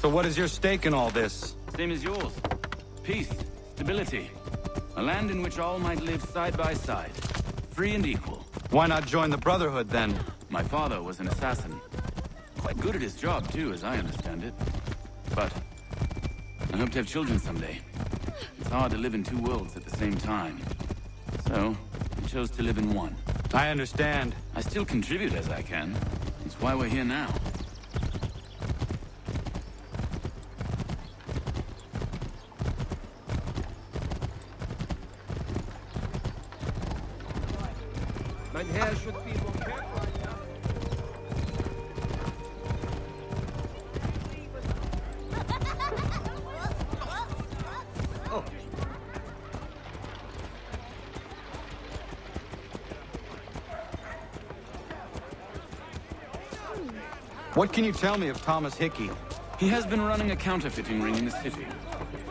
So what is your stake in all this? Same as yours. Peace, stability. A land in which all might live side by side. Free and equal. Why not join the Brotherhood, then? My father was an assassin. Quite good at his job, too, as I understand it. But I hope to have children someday. It's hard to live in two worlds at the same time. So, I chose to live in one. I understand. I still contribute as I can. It's why we're here now. Mein Herr should be more careful. Oh. What can you tell me of Thomas Hickey? He has been running a counterfeiting ring in the city.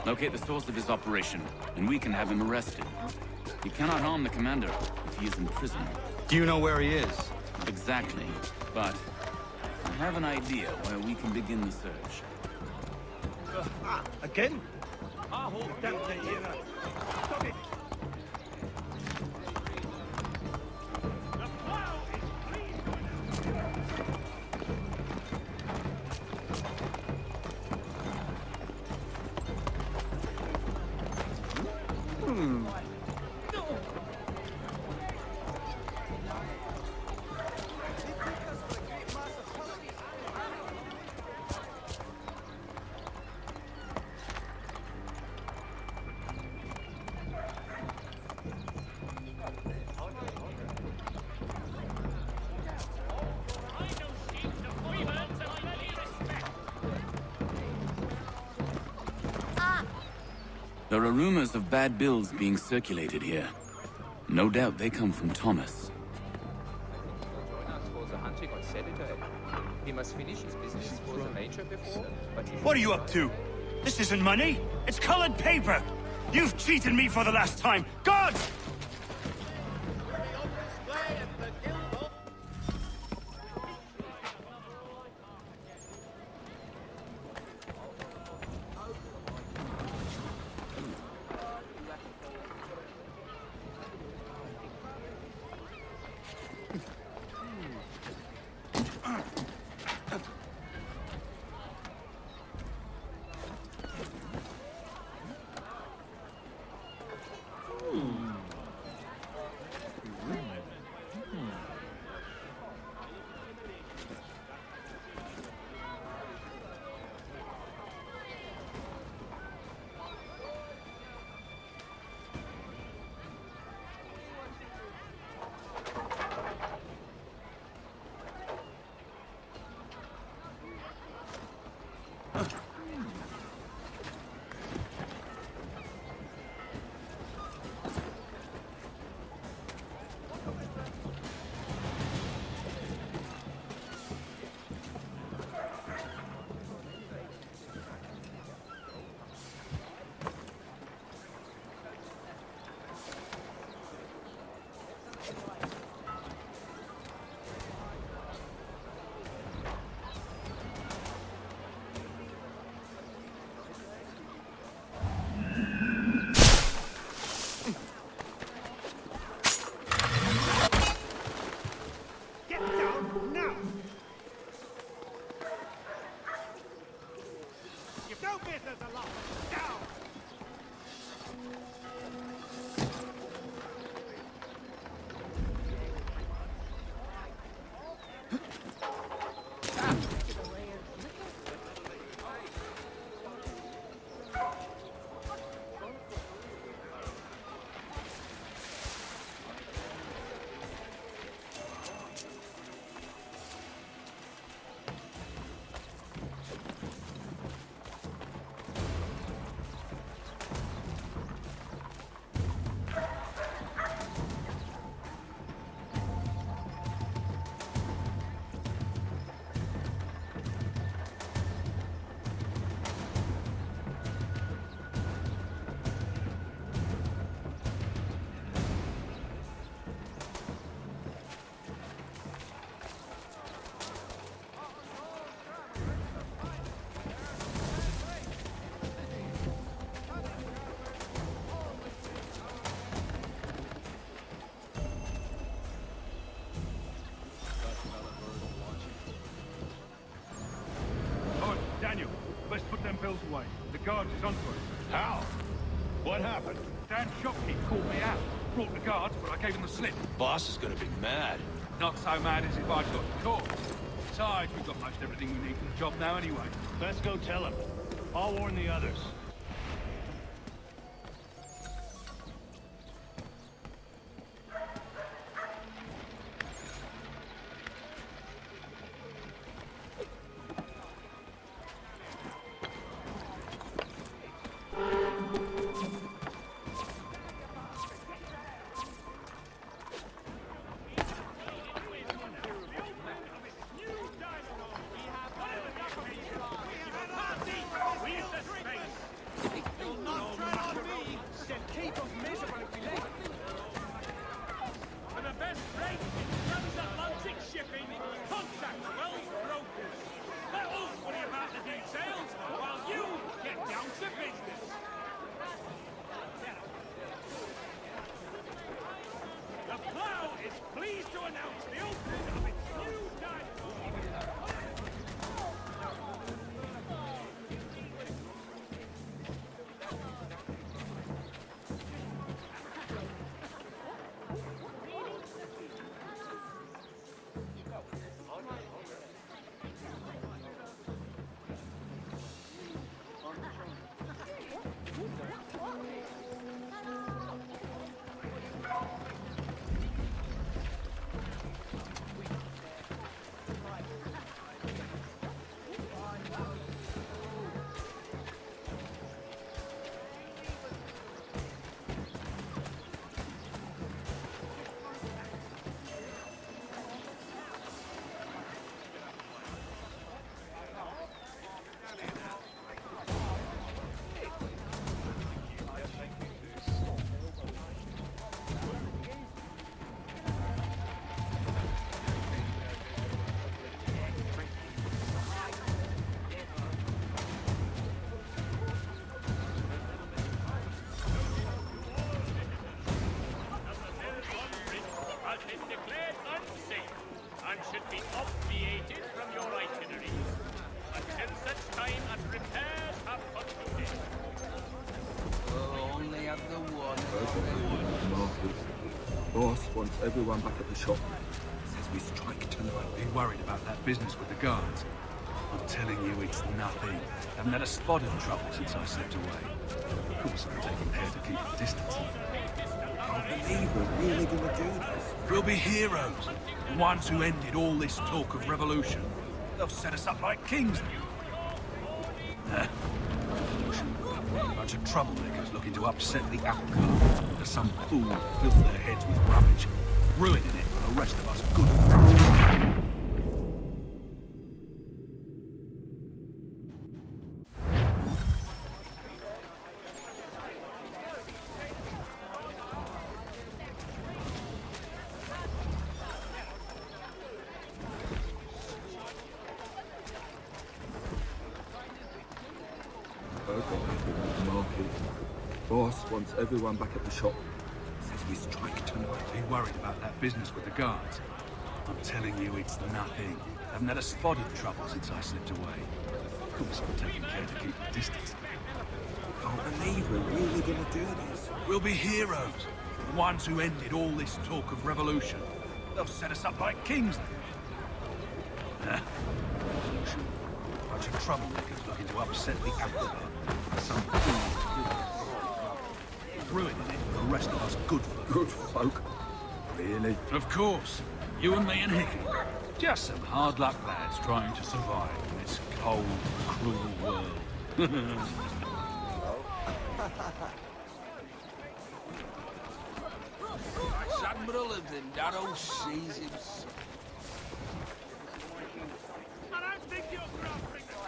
Locate the source of his operation, and we can have him arrested. He cannot harm the commander if he is in prison. Do you know where he is? Exactly, but I have an idea where we can begin the search. Again? There are rumors of bad bills being circulated here. No doubt they come from Thomas. He must finish his business for the major before, but he What are you up to? This isn't money. It's colored paper. You've cheated me for the last time. God! is onto us. How? What happened? Dan Shopkeep called me out. Brought the guards, but I gave him the slip. Boss is gonna be mad. Not so mad as if I'd got caught. Besides, we've got most everything we need for the job now anyway. Let's go tell him. I'll warn the others. should be obviated from your itineraries until such time as repairs have concluded. Oh, only have the one. Boss wants everyone back at the shop. Says we strike tonight. Be worried about that business with the guards. I'm telling you, it's nothing. Haven't had a spot of trouble since I slipped away. Of course, I'm taking care to keep the distance. Can't believe we're really gonna do this. We'll be heroes. The ones who ended all this talk of revolution. They'll set us up like kings. Revolution. A bunch of troublemakers looking to upset the apple cart. There's some fool filled their heads with rubbish, ruining it for the rest of us good folks. Boss wants everyone back at the shop. Says we strike tonight. Be worried about that business with the guards. I'm telling you, it's nothing. Haven't had a spot of trouble since I slipped away. Of course, I'm taking care to keep the distance. Can't believe we're really gonna do this. We'll be heroes. The ones who ended all this talk of revolution. They'll set us up like kings. Revolution. A bunch of troublemakers looking to upset the apple cart. Some fools ruining it for the rest of us good folk. Good folk? Really? Of course. You and me and Hickey. Just some hard luck lads trying to survive in this cold, cruel world. Admiral lived in narrow seas himself. I don't think you're grasping the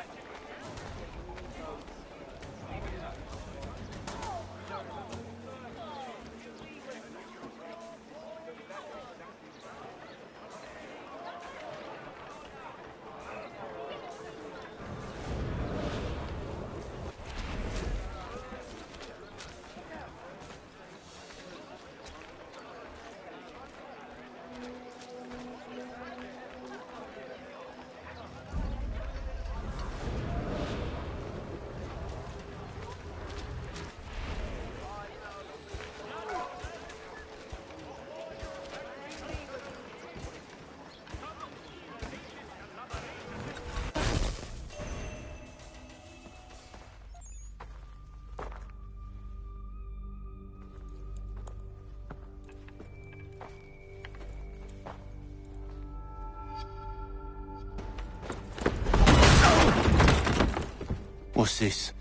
What's this?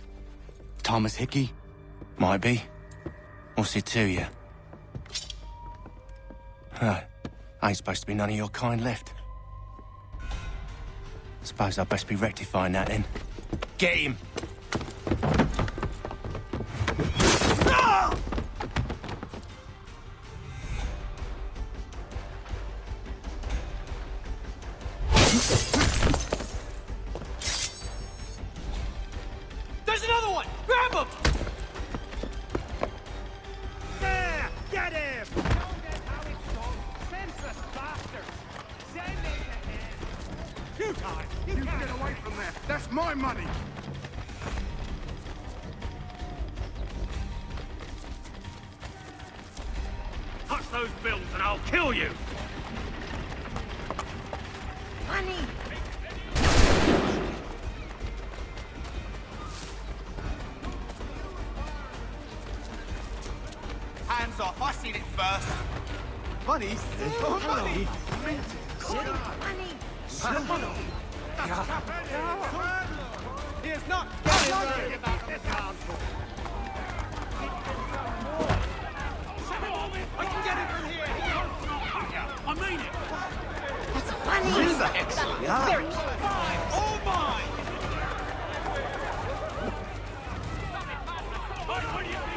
Thomas Hickey? Might be. What's it to you? Ain't supposed to be none of your kind left. Suppose I'd best be rectifying that then. Get him! There's another one! Grab him! There! Get him! You can't! You can't! Get away from there! That's my money! Touch those bills and I'll kill you! Money! Hands off! I seen it first! Money? Money! Money! He is not getting about this council! I can get it from here! I mean it! Money! This is excellent! All mine! What do you think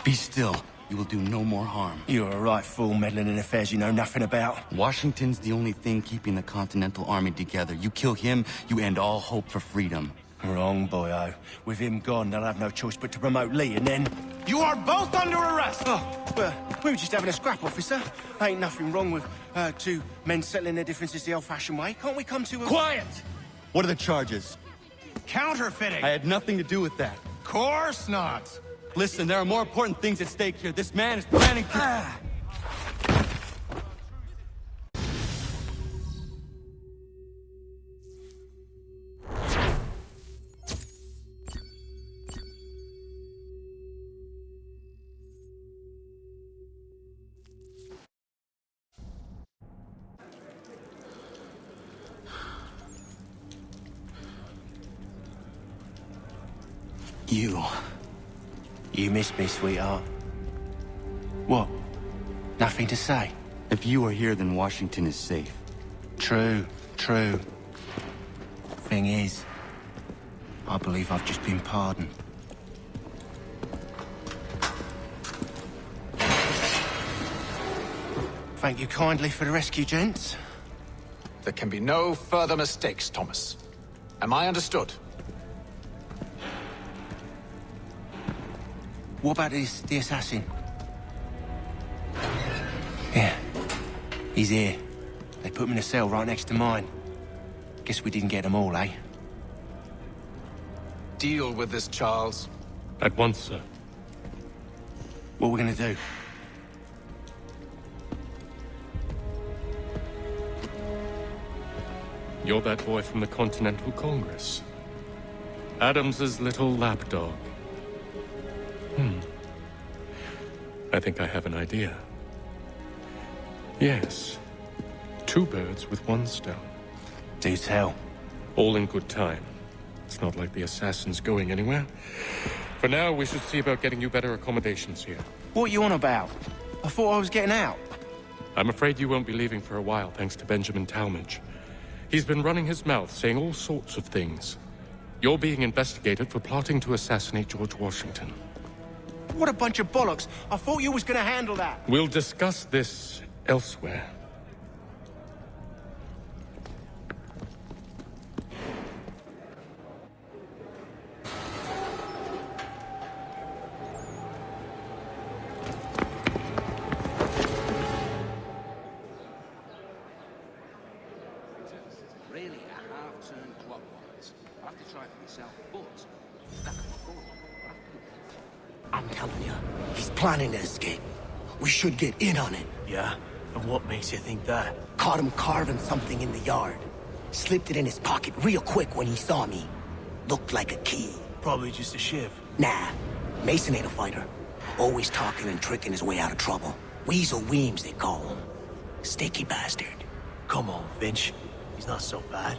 Be still. You will do no more harm. You're a right fool meddling in affairs you know nothing about. Washington's the only thing keeping the Continental Army together. You kill him, you end all hope for freedom. Wrong, boyo. With him gone, they'll have no choice but to promote Lee, and then... You are both under arrest! Oh, well, we were just having a scrap, officer. Ain't nothing wrong with two men settling their differences the old-fashioned way. Can't we come to a... Quiet! What are the charges? Counterfeiting! I had nothing to do with that. Course not! Listen, there are more important things at stake here. This man is planning to... You missed me, sweetheart. What? Nothing to say? If you are here, then Washington is safe. True. Thing is, I believe I've just been pardoned. Thank you kindly for the rescue, gents. There can be no further mistakes, Thomas. Am I understood? What about the assassin? Yeah. He's here. They put him in a cell right next to mine. Guess we didn't get them all, eh? Deal with this, Charles. At once, sir. What we're gonna do? You're that boy from the Continental Congress. Adams's little lapdog. I think I have an idea. Yes. 2 birds with 1 stone. Do tell. All in good time. It's not like the assassin's going anywhere. For now, we should see about getting you better accommodations here. What are you on about? I thought I was getting out. I'm afraid you won't be leaving for a while, thanks to Benjamin Talmadge. He's been running his mouth, saying all sorts of things. You're being investigated for plotting to assassinate George Washington. What a bunch of bollocks. I thought you was gonna handle that. We'll discuss this elsewhere. Really a half-turn clockwise. I have to try for myself, but... I'm telling you, he's planning to escape. We should get in on it. Yeah? And what makes you think that? Caught him carving something in the yard. Slipped it in his pocket real quick when he saw me. Looked like a key. Probably just a shiv. Nah, Mason ain't a fighter. Always talking and tricking his way out of trouble. Weasel Weems, they call him. Sticky bastard. Come on, Finch. He's not so bad.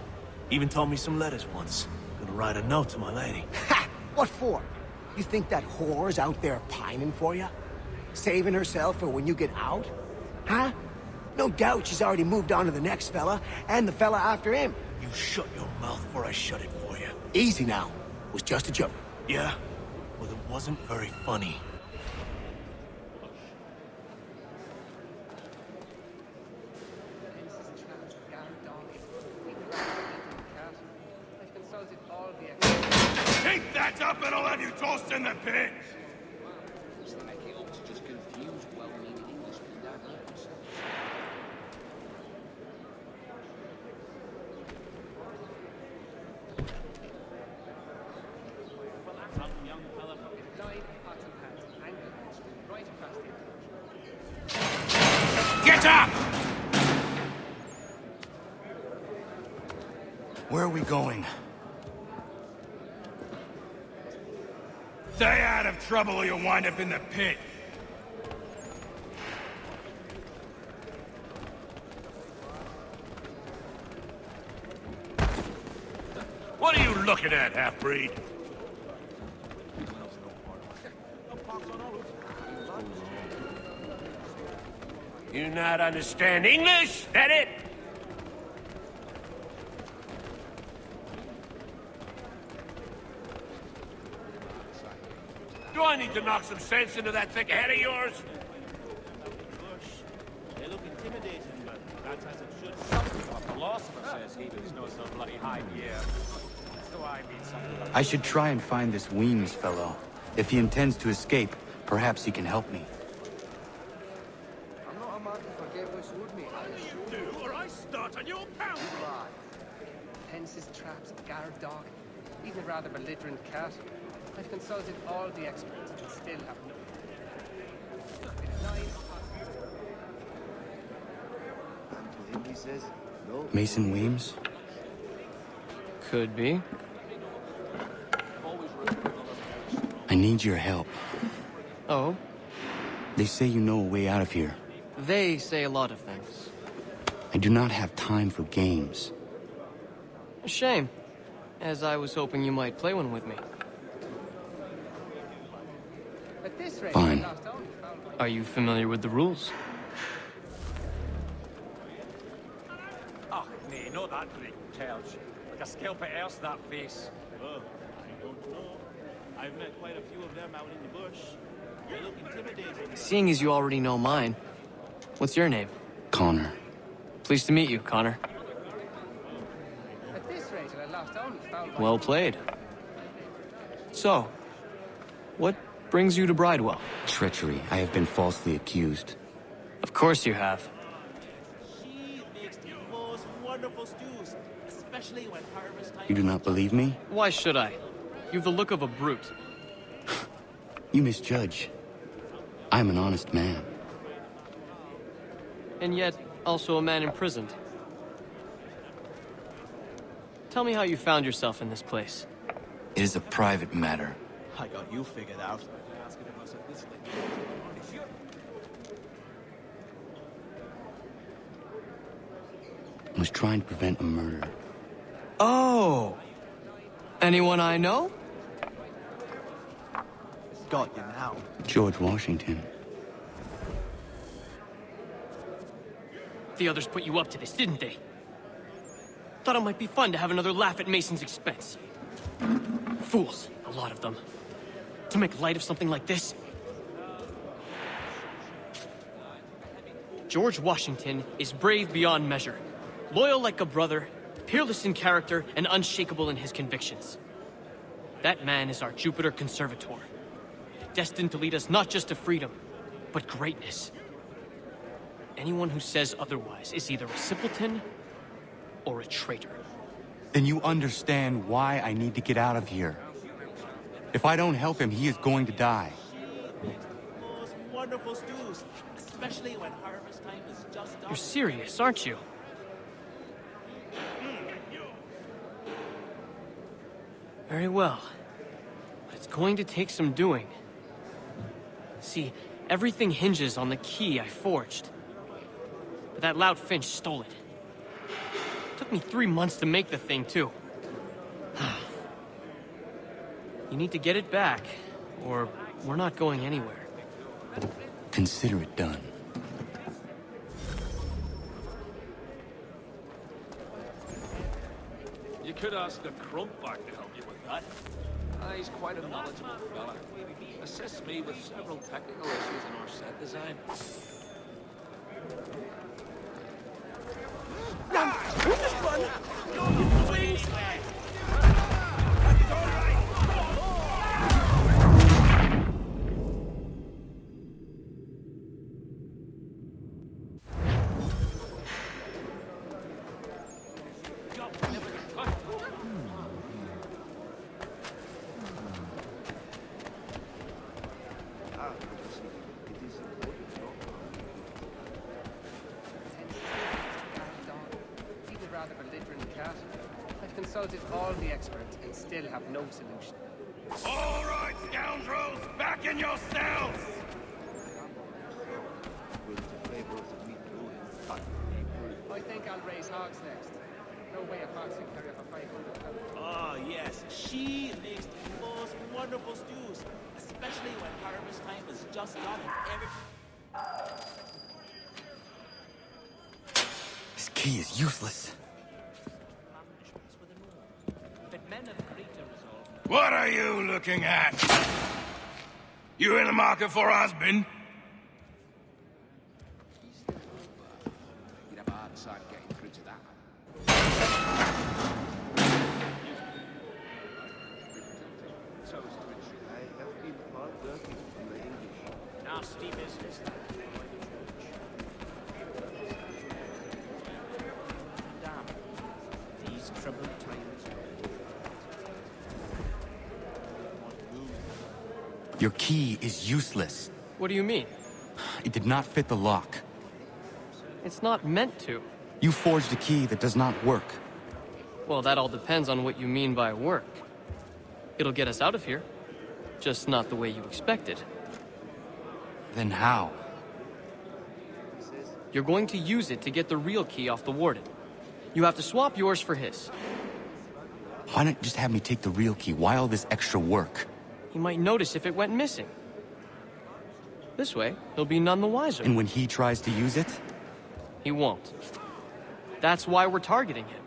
Even told me some letters once. Gonna write a note to my lady. Ha! What for? You think that whore's out there pining for you? Saving herself for when you get out? Huh? No doubt she's already moved on to the next fella, and the fella after him. You shut your mouth before I shut it for you. Easy now. It was just a joke. Yeah? Well, it wasn't very funny. Keep that up and I'll have you tossed in the pit! Get up! Where are we going? Stay out of trouble or you'll wind up in the pit. What are you looking at, half-breed? You not understand English? That it? Do I need to knock some sense into that thick head of yours? They look intimidating, but that's as it should. The philosopher says he was no so bloody high gear. So I mean something. I should try and find this Weems fellow. If he intends to escape, perhaps he can help me. I'm not a man to forget what's owed me. Do, or I start on your pound! Fences, traps, guard dog, even a rather belligerent cat. I've consulted all the experts and still have no... Mason Weems? Could be. I need your help. Oh? They say you know a way out of here. They say a lot of things. I do not have time for games. A shame, as I was hoping you might play one with me. At this rate, Fine. Are you familiar with the rules? Oh, nay, not that great tells. Like a scalp at else that face. Oh, I don't know. I've met quite a few of them out in the bush. They look intimidating. Seeing as you already know mine, what's your name? Connor. Pleased to meet you, Connor. At this rate, I lost only found by... Well played. So, what brings you to Bridewell? Treachery. I have been falsely accused. Of course you have. She makes the most wonderful stews, especially when harvest time... You do not believe me? Why should I? You've the look of a brute. You misjudge. I'm an honest man. And yet, also a man imprisoned. Tell me how you found yourself in this place. It is a private matter. I got you figured out. I was trying to prevent a murder. Oh! Anyone I know? Got you now. George Washington. The others put you up to this, didn't they? Thought it might be fun to have another laugh at Mason's expense. Fools, a lot of them. To make light of something like this. George Washington is brave beyond measure, loyal like a brother, peerless in character, and unshakable in his convictions. That man is our Jupiter Conservator, destined to lead us not just to freedom, but greatness. Anyone who says otherwise is either a simpleton or a traitor. Then you understand why I need to get out of here. If I don't help him, he is going to die. Most wonderful stews, especially when harvest time is just... You're serious, aren't you? Very well. But it's going to take some doing. See, everything hinges on the key I forged. but that loud Finch stole it. Took me 3 months to make the thing, too. You need to get it back, or we're not going anywhere. Consider it done. You could ask the Crumpback to help you with that. He's quite a knowledgeable fella. Assists me with several technical issues in our set design. Even rather belligerent cat. I've consulted all the experts and still have no solution. All right, scoundrels, back in your cells! I think I'll raise hogs next. No way a fox can carry up a 500 pound. Oh, yes. She makes the most wonderful stews, especially when harvest time is just done and every... This key is useless. What are you looking at? You in the market for a husband? You'd have a hard time getting through to that. Nasty business. Damn. These troubled times. Your key is useless. What do you mean? It did not fit the lock. It's not meant to. You forged a key that does not work. Well, that all depends on what you mean by work. It'll get us out of here. Just not the way you expected. Then how? You're going to use it to get the real key off the warden. You have to swap yours for his. Why not just have me take the real key? Why all this extra work? He might notice if it went missing. This way, he'll be none the wiser. And when he tries to use it? He won't. That's why we're targeting him.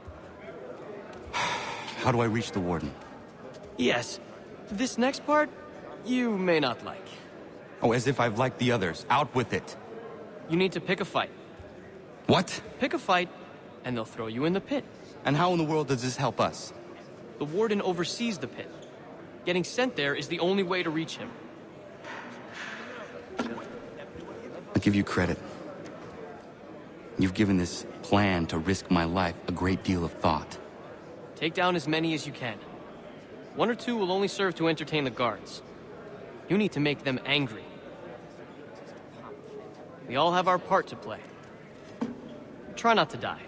How do I reach the warden? Yes. This next part, you may not like. Oh, as if I've liked the others. Out with it. You need to pick a fight. What? Pick a fight, and they'll throw you in the pit. And how in the world does this help us? The warden oversees the pit. Getting sent there is the only way to reach him. I'll give you credit. You've given this plan to risk my life a great deal of thought. Take down as many as you can. 1 or 2 will only serve to entertain the guards. You need to make them angry. We all have our part to play. Try not to die.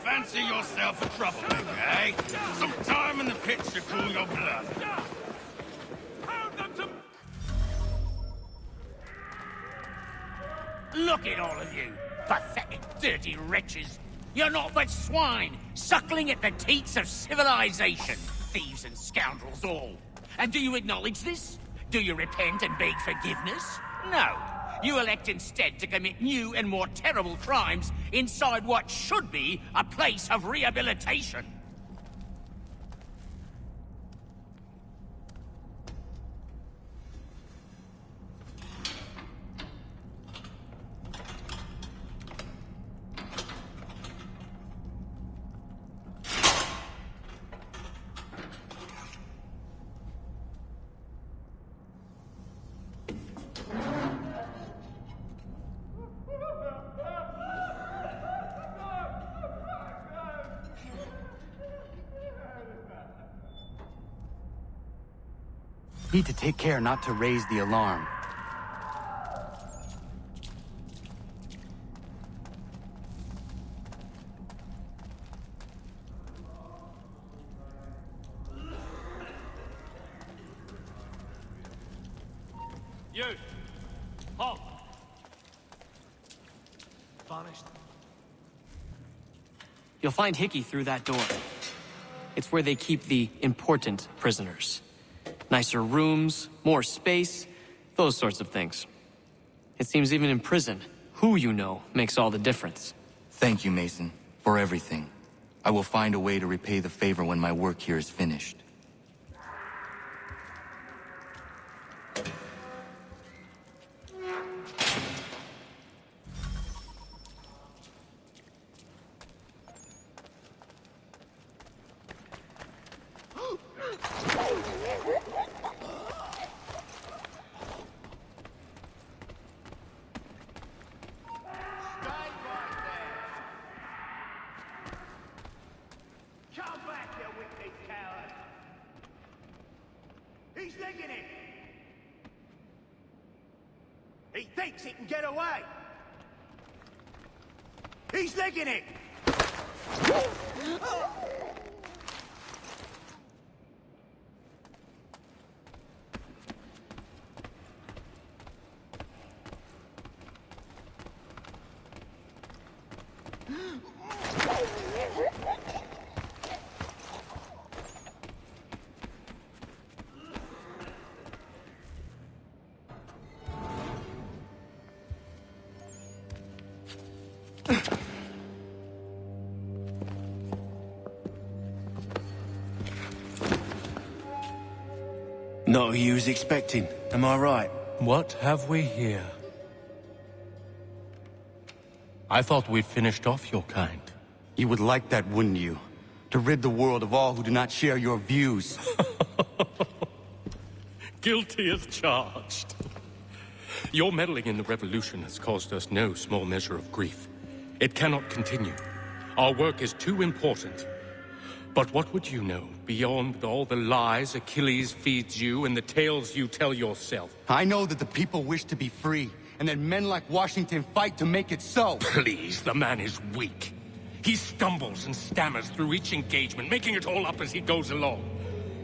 Fancy yourself a troublemaker, eh? Some time in the pits to cool your blood. Look at all of you. Pathetic. dirty wretches! You're not but swine, suckling at the teats of civilization. Thieves and scoundrels all. And do you acknowledge this? Do you repent and beg forgiveness? No. You elect instead to commit new and more terrible crimes inside what should be a place of rehabilitation. Need to take care not to raise the alarm. You! Halt! Vanished. You'll find Hickey through that door. It's where they keep the important prisoners. Nicer rooms, more space, those sorts of things. It seems even in prison, who you know makes all the difference. Thank you, Mason, for everything. I will find a way to repay the favor when my work here is finished. He's licking it! He thinks he can get away! He's licking it! Not who you was expecting, am I right? What have we here? I thought we'd finished off your kind. You would like that, wouldn't you? To rid the world of all who do not share your views. Guilty as charged. Your meddling in the revolution has caused us no small measure of grief. It cannot continue. Our work is too important. But what would you know beyond all the lies Achilles feeds you and the tales you tell yourself? I know that the people wish to be free, and that men like Washington fight to make it so. Please, the man is weak. He stumbles and stammers through each engagement, making it all up as he goes along.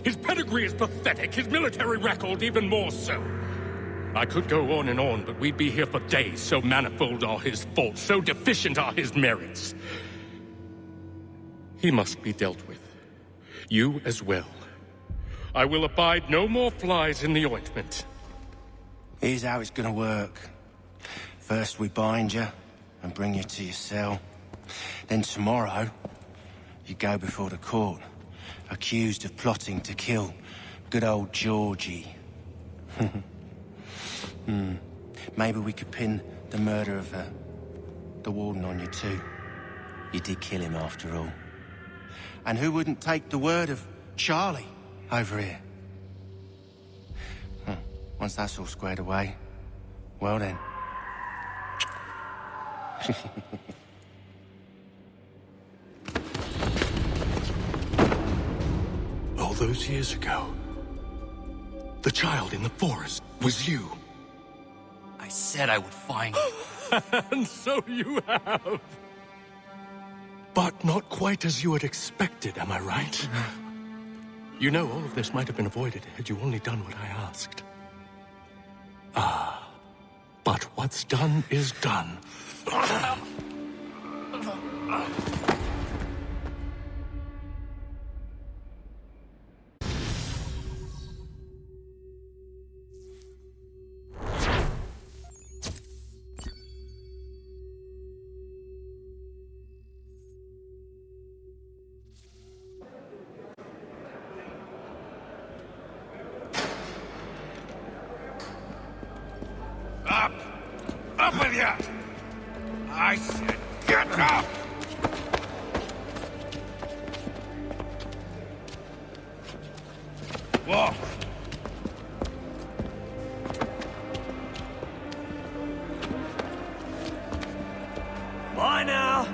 His pedigree is pathetic, his military record even more so. I could go on and on, but we'd be here for days, so manifold are his faults, so deficient are his merits. He must be dealt with. You as well. I will abide no more flies in the ointment. Here's how it's gonna work. First we bind you and bring you to your cell. Then tomorrow, you go before the court, accused of plotting to kill good old Georgie. Maybe we could pin the murder of the warden on you too. You did kill him after all. And who wouldn't take the word of Charlie over here? Once that's all squared away, well then. All those years ago, the child in the forest was you. I said I would find you. And so you have. But not quite as you had expected, am I right? You know, all of this might have been avoided had you only done what I asked. Ah, but what's done is done. Up! Up with you! I said get up! Walk! Bye now!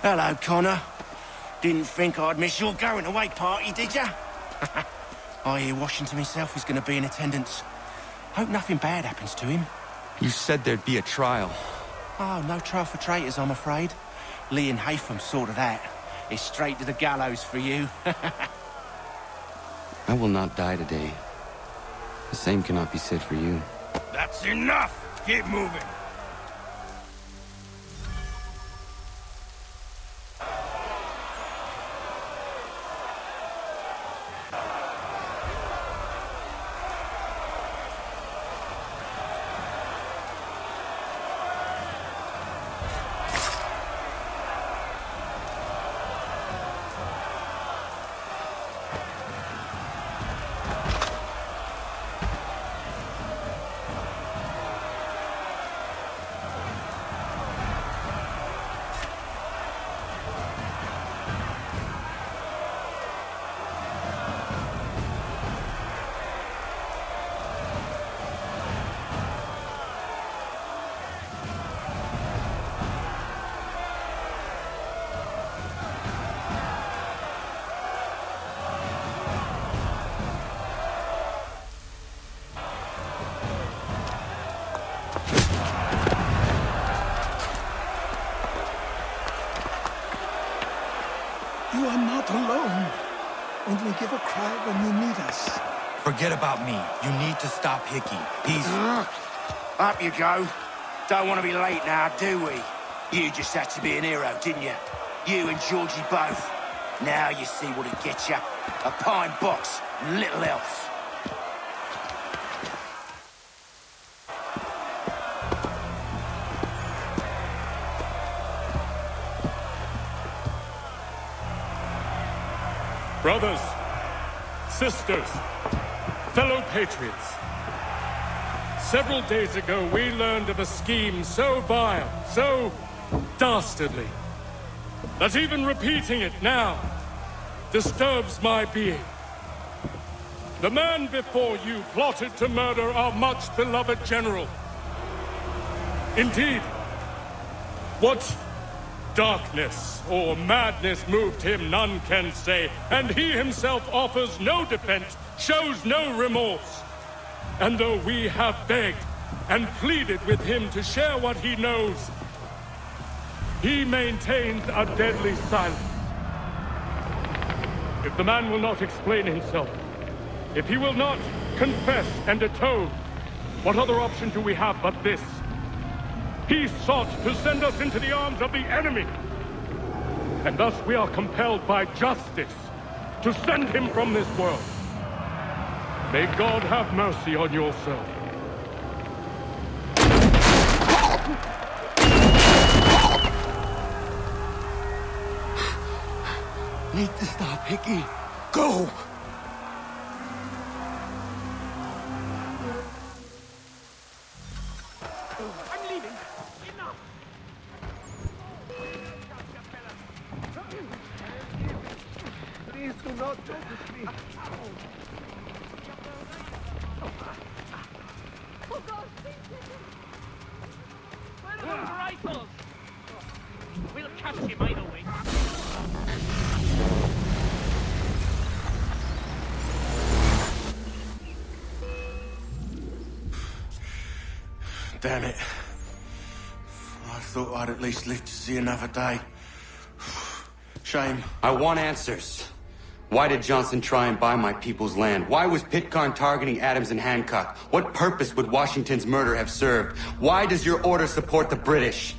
Hello, Connor. Didn't think I'd miss your going away party, did ya? I hear Washington himself is going to be in attendance. Hope nothing bad happens to him. You said there'd be a trial. Oh, no trial for traitors, I'm afraid. Lee and Haytham sorted that. It's straight to the gallows for you. I will not die today. The same cannot be said for you. That's enough! Keep moving! You are not alone. Only give a cry when you need us. Forget about me. You need to stop Hickey. He's... Up you go. Don't want to be late now, do we? You just had to be an hero, didn't you? You and Georgie both. Now you see what it gets you. A pine box and little else. Brothers, sisters, fellow patriots. Several days ago, we learned of a scheme so vile, so dastardly, that even repeating it now disturbs my being. The man before you plotted to murder our much-beloved general. Indeed, what darkness or madness moved him, none can say, and he himself offers no defense, shows no remorse. And though we have begged and pleaded with him to share what he knows, he maintains a deadly silence. If the man will not explain himself, if he will not confess and atone, what other option do we have but this? He sought to send us into the arms of the enemy. And thus we are compelled by justice to send him from this world. May God have mercy on your soul. Need to stop, Hickey. Go! I'm leaving. Enough. Please do not go with me. Oh God! Where are those rifles? We'll catch him either way. Damn it. I thought I'd at least live to see another day. Shame. I want answers. Why did Johnson try and buy my people's land? Why was Pitcairn targeting Adams and Hancock? What purpose would Washington's murder have served? Why does your order support the British?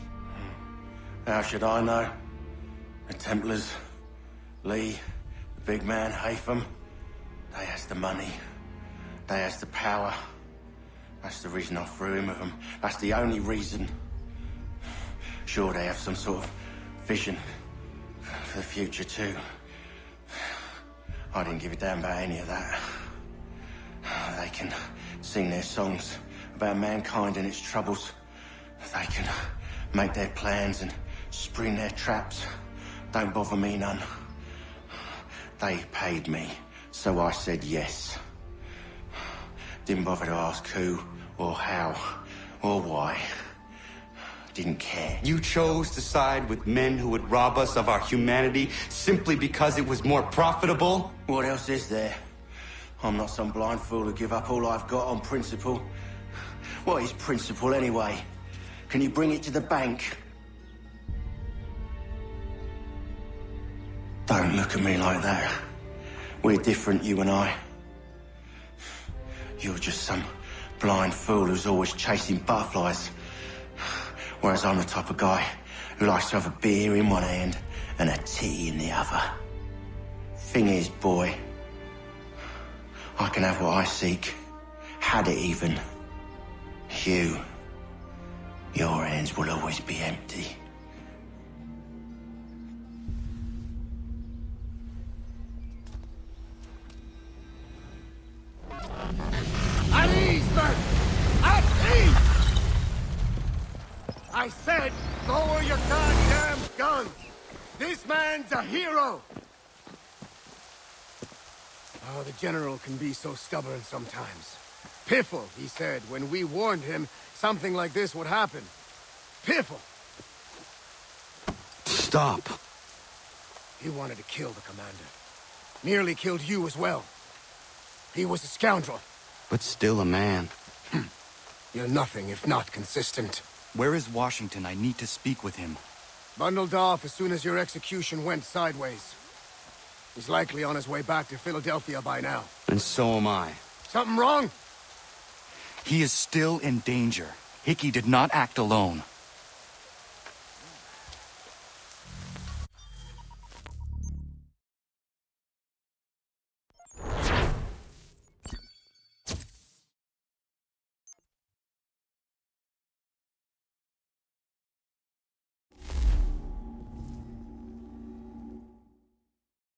How should I know? The Templars, Lee, the big man, Haytham, they has the money. They has the power. That's the reason I threw him with them. That's the only reason. Sure, they have some sort of vision for the future, too. I didn't give a damn about any of that. They can sing their songs about mankind and its troubles. They can make their plans and spring their traps. Don't bother me none. They paid me, so I said yes. Didn't bother to ask who, or how, or why. Didn't care. You chose to side with men who would rob us of our humanity simply because it was more profitable? What else is there? I'm not some blind fool who give up all I've got on principle. What is principle anyway? Can you bring it to the bank? Don't look at me like that. We're different, you and I. You're just some blind fool who's always chasing butterflies. Whereas I'm the type of guy who likes to have a beer in one hand and a tea in the other. Thing is, boy, I can have what I seek. Had it even. Your hands will always be empty. At ease, men! At ease! I said, lower your goddamn guns! This man's a hero! Oh, the General can be so stubborn sometimes. Piffle, he said, when we warned him something like this would happen. Piffle! Stop. He wanted to kill the commander. Nearly killed you as well. He was a scoundrel. But still a man. You're nothing if not consistent. Where is Washington? I need to speak with him. Bundled off as soon as your execution went sideways. He's likely on his way back to Philadelphia by now. And so am I. Something wrong? He is still in danger. Hickey did not act alone.